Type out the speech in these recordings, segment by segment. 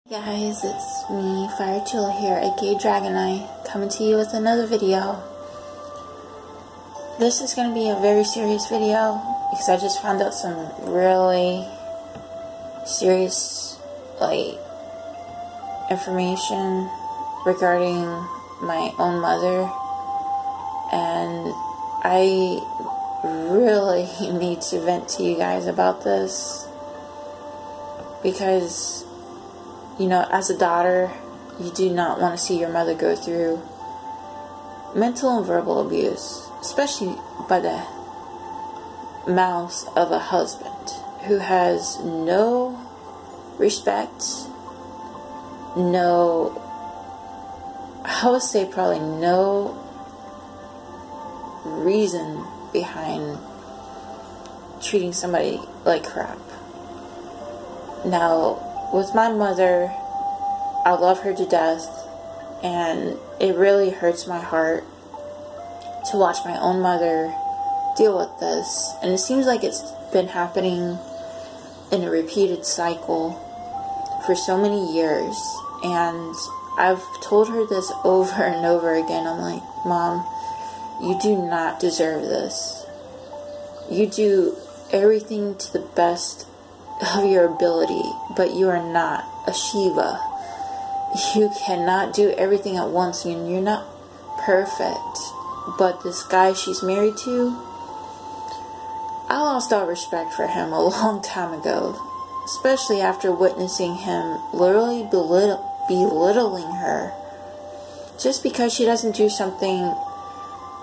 Guys, it's me, Fire Chill here, aka Dragonite, coming to you with another video. This is going to be a very serious video because I just found out some really serious, information regarding my own mother, and I really need to vent to you guys about this because, you know, as a daughter, you do not want to see your mother go through mental and verbal abuse, especially by the mouths of a husband who has no respect, I would say probably no reason behind treating somebody like crap. Now, with my mother, I love her to death, and it really hurts my heart to watch my own mother deal with this. And it seems like it's been happening in a repeated cycle for so many years. And I've told her this over and over again. I'm like, Mom, you do not deserve this. You do everything to the best of your ability, but you are not a Shiva. You cannot do everything at once, and you're not perfect. But this guy she's married to, I lost all respect for him a long time ago, especially after witnessing him literally belittling her just because she doesn't do something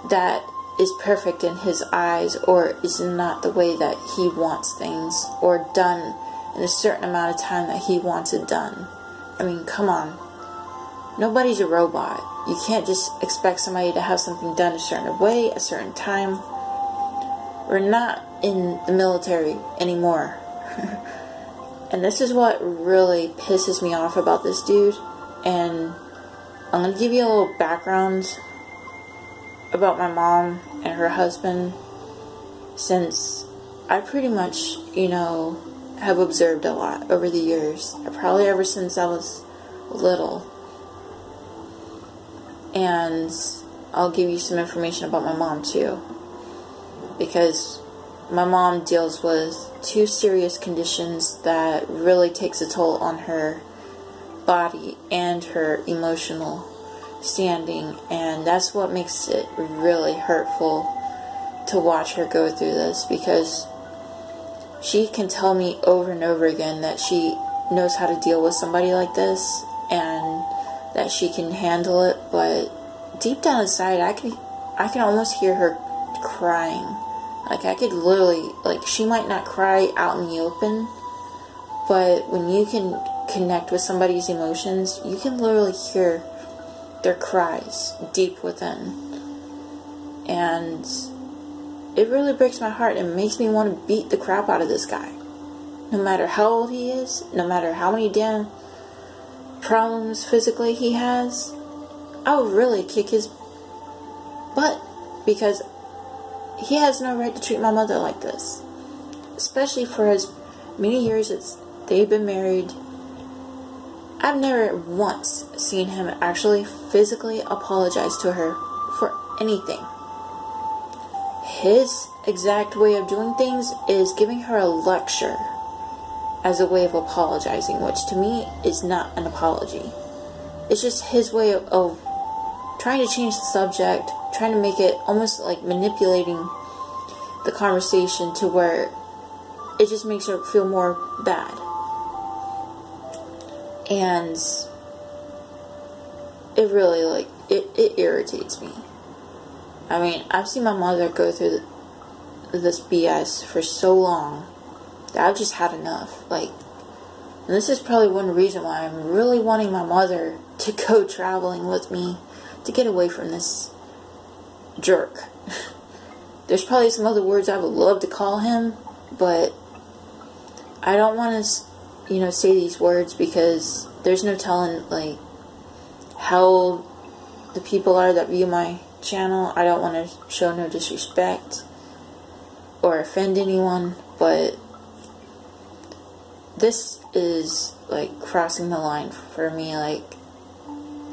that is perfect in his eyes, or is not the way that he wants things, or done in a certain amount of time that he wants it done. I mean, come on. Nobody's a robot. You can't just expect somebody to have something done a certain way, a certain time. We're not in the military anymore. And this is what really pisses me off about this dude. And I'm going to give you a little background about my mom and her husband, since I pretty much, have observed a lot over the years. Probably ever since I was little. And I'll give you some information about my mom too, because my mom deals with two serious conditions that really takes a toll on her body and her emotional standing, and that's what makes it really hurtful to watch her go through this, because she can tell me over and over again that she knows how to deal with somebody like this and that she can handle it, but deep down inside I can almost hear her crying. I could literally, she might not cry out in the open, but when you can connect with somebody's emotions, you can literally hear their cries deep within. And it really breaks my heart and makes me want to beat the crap out of this guy. No matter how old he is, no matter how many damn problems physically he has, I would really kick his butt, because he has no right to treat my mother like this. Especially for as many years as they've been married. I've never once seen him actually physically apologize to her for anything. His exact way of doing things is giving her a lecture as a way of apologizing, which to me is not an apology. It's just his way of trying to change the subject, trying to make it almost like manipulating the conversation to where it just makes her feel more bad. And it really, it irritates me. I mean, I've seen my mother go through this BS for so long that I've just had enough. And this is probably one reason why I'm really wanting my mother to go traveling with me, to get away from this jerk. There's probably some other words I would love to call him, but I don't want to, say these words, because there's no telling, how the people are that view my channel. I don't want to show no disrespect or offend anyone, but this is like crossing the line for me. Like,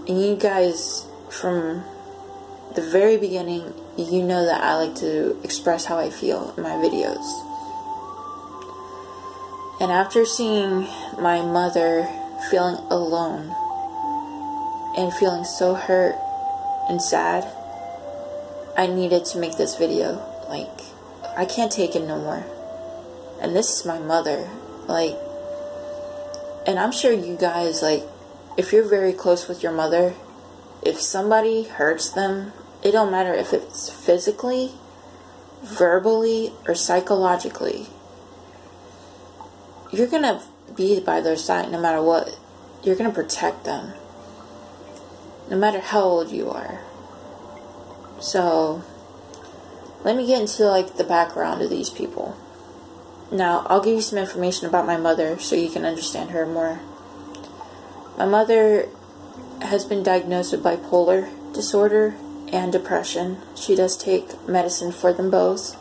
and you guys from the very beginning, you know that I like to express how I feel in my videos. And after seeing my mother feeling alone and feeling so hurt and sad, I needed to make this video. Like, I can't take it no more. And this is my mother. Like, and I'm sure you guys, like, if you're very close with your mother, if somebody hurts them, it don't matter if it's physically, verbally, or psychologically, you're gonna be by their side no matter what. You're gonna protect them, no matter how old you are. So, let me get into, like, the background of these people. Now, I'll give you some information about my mother so you can understand her more. My mother has been diagnosed with bipolar disorder and depression. She does take medicine for them both.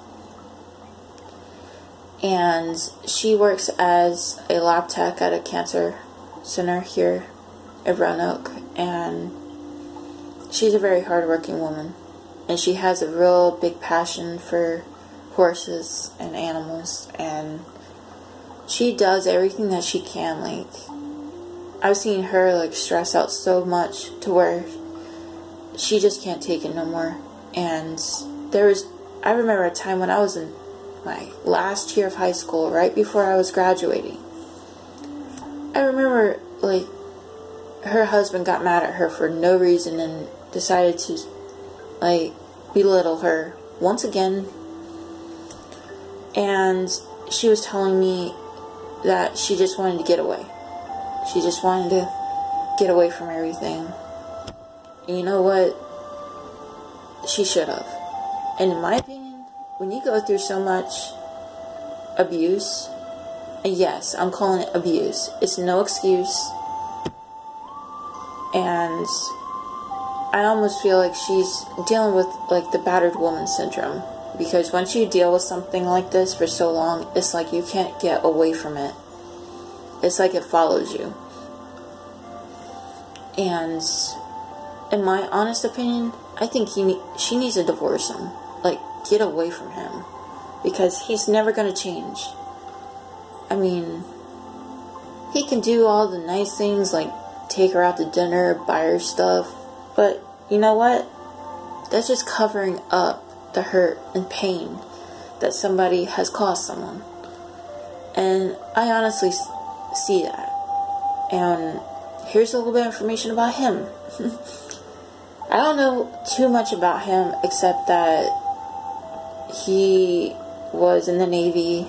And she works as a lab tech at a cancer center here in Roanoke. And she's a very hardworking woman. And she has a real big passion for horses and animals, and she does everything that she can. Like, I've seen her, like, stress out so much to where she just can't take it no more. And I remember a time when I was in my last year of high school, right before I was graduating. I remember, like, her husband got mad at her for no reason and decided to, like, belittle her once again. And she was telling me that she just wanted to get away. She just wanted to get away from everything. And you know what? She should have. And in my opinion, when you go through so much abuse, and yes, I'm calling it abuse, it's no excuse. And I almost feel like she's dealing with, like, the battered woman syndrome. Because once you deal with something like this for so long, it's like you can't get away from it. It's like it follows you. And in my honest opinion, I think she needs to divorce him. Like, get away from him. Because he's never going to change. I mean, he can do all the nice things, like take her out to dinner, buy her stuff. But you know what? That's just covering up the hurt and pain that somebody has caused someone. And I honestly see that. And here's a little bit of information about him. I don't know too much about him except that he was in the Navy.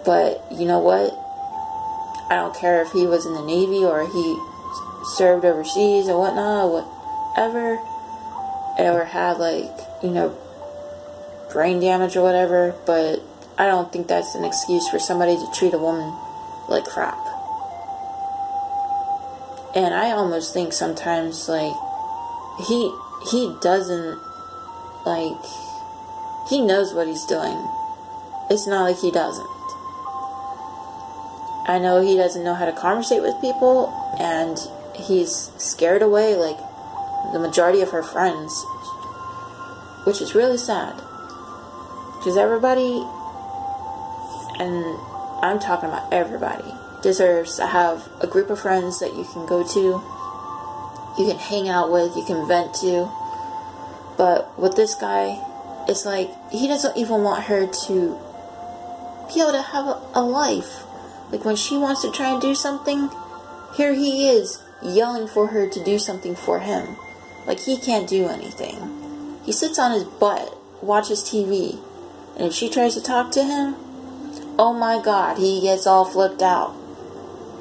But you know what? I don't care if he was in the Navy or he served overseas or whatnot, or whatever, or had, like, you know, brain damage or whatever, but I don't think that's an excuse for somebody to treat a woman like crap. And I almost think sometimes, like, he doesn't, like, he knows what he's doing. It's not like he doesn't. I know he doesn't know how to conversate with people, and he's scared away, like, the majority of her friends, which is really sad. Because everybody, and I'm talking about everybody, deserves to have a group of friends that you can go to, you can hang out with, you can vent to. But with this guy, it's like, he doesn't even want her to be able to have a life. Like, when she wants to try and do something, here he is, yelling for her to do something for him. Like, he can't do anything. He sits on his butt, watches TV, and if she tries to talk to him, oh my God, he gets all flipped out.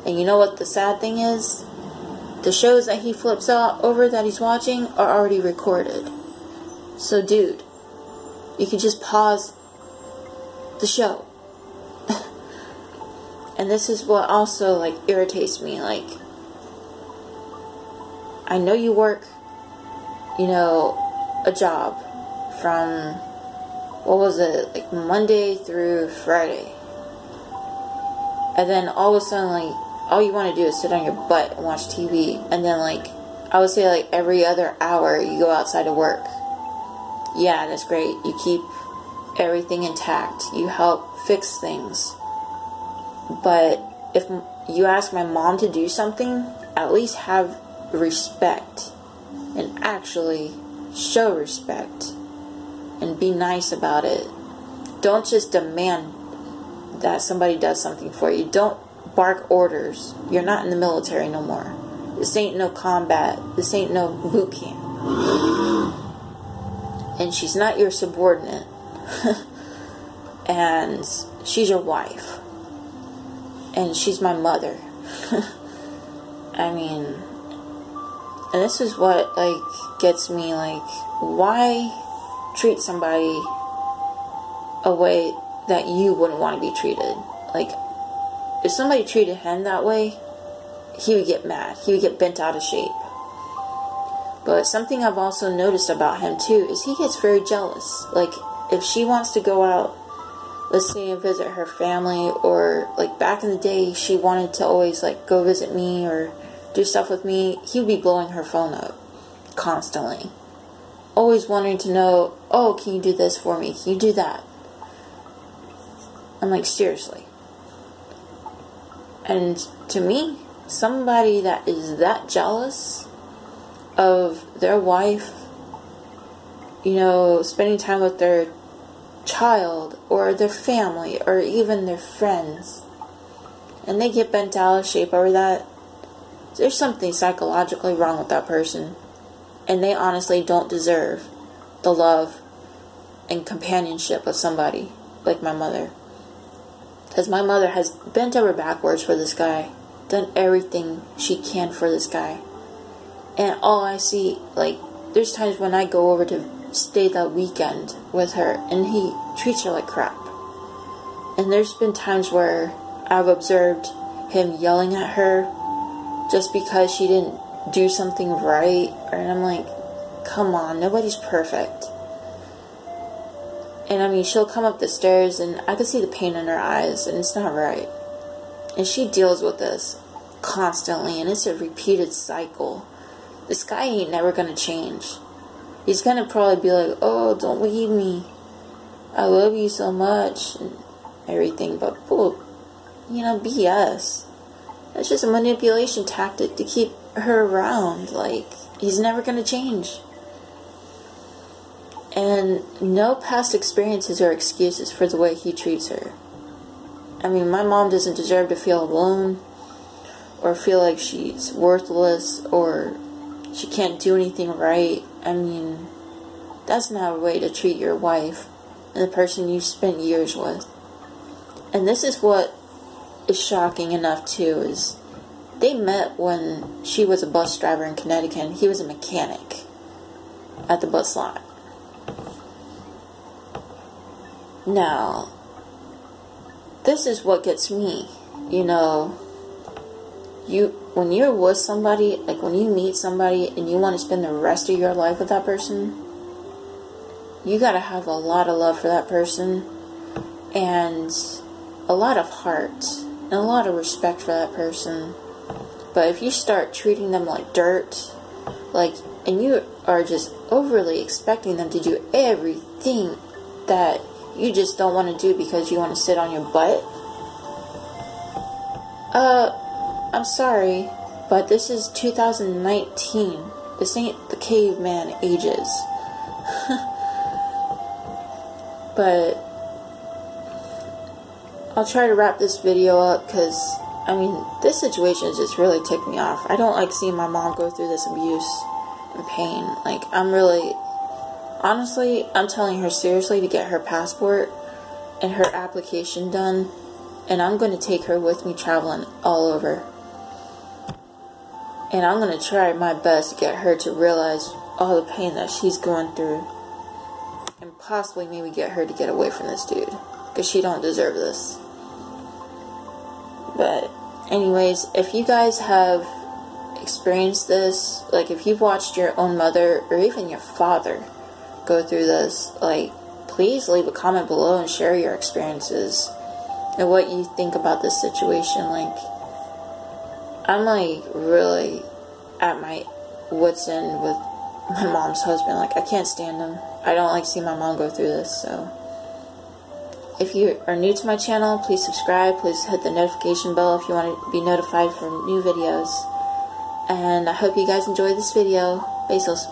And you know what the sad thing is? The shows that he flips out over that he's watching are already recorded. So, dude, you can just pause the show. And this is what also, like, irritates me. Like, I know you work, you know, a job from, what was it, like Monday through Friday. And then all of a sudden, like, all you want to do is sit on your butt and watch TV. And then, like, I would say, like, every other hour you go outside to work. Yeah, that's great. You keep everything intact. You help fix things. But if you ask my mom to do something, at least have respect. And actually show respect. And be nice about it. Don't just demand that somebody does something for you. Don't bark orders. You're not in the military no more. This ain't no combat. This ain't no boot camp. And she's not your subordinate. And she's your wife. And she's my mother. I mean, and this is what, like, gets me, like, why treat somebody a way that you wouldn't want to be treated? Like, if somebody treated him that way, he would get mad. He would get bent out of shape. But something I've also noticed about him too is he gets very jealous. Like, if she wants to go out, let's say, and visit her family, or like back in the day she wanted to always like go visit me or do stuff with me, he would be blowing her phone up constantly. Always wanting to know, oh, can you do this for me? Can you do that? I'm like, seriously. And to me, somebody that is that jealous of their wife, you know, spending time with their child or their family or even their friends, and they get bent out of shape over that, there's something psychologically wrong with that person. And they honestly don't deserve the love and companionship of somebody like my mother. Because my mother has bent over backwards for this guy, done everything she can for this guy. And all I see, like, there's times when I go over to stay that weekend with her, and he treats her like crap. And there's been times where I've observed him yelling at her just because she didn't do something right. And I'm like, come on, nobody's perfect. And I mean, she'll come up the stairs and I can see the pain in her eyes, and it's not right. And she deals with this constantly, and it's a repeated cycle. This guy ain't never gonna change. He's gonna probably be like, oh, don't leave me. I love you so much and everything. But, bull, you know, BS. That's just a manipulation tactic to keep her around. Like, he's never gonna change. And no past experiences are excuses for the way he treats her. I mean, my mom doesn't deserve to feel alone or feel like she's worthless or she can't do anything right. I mean, that's not a way to treat your wife and the person you spent years with. And this is what is shocking enough too, is they met when she was a bus driver in Connecticut and he was a mechanic at the bus lot. Now, this is what gets me, you know, when you're with somebody, like when you meet somebody and you want to spend the rest of your life with that person, you gotta have a lot of love for that person and a lot of heart and a lot of respect for that person. But if you start treating them like dirt, like, and you are just overly expecting them to do everything that you just don't want to do because you want to sit on your butt, I'm sorry, but this is 2019. This ain't the caveman ages. But I'll try to wrap this video up because, I mean, this situation just really ticked me off. I don't like seeing my mom go through this abuse and pain. Like, honestly, I'm telling her seriously to get her passport and her application done, and I'm going to take her with me traveling all over. And I'm going to try my best to get her to realize all the pain that she's going through, and possibly maybe get her to get away from this dude, because she don't deserve this. But anyways, if you guys have experienced this, like if you've watched your own mother or even your father go through this, like, please leave a comment below and share your experiences and what you think about this situation. Like, I'm like really at my wit's end with my mom's husband. Like, I can't stand him. I don't like seeing my mom go through this. So if you are new to my channel, please subscribe. Please hit the notification bell if you want to be notified for new videos. And I hope you guys enjoyed this video. Bezos.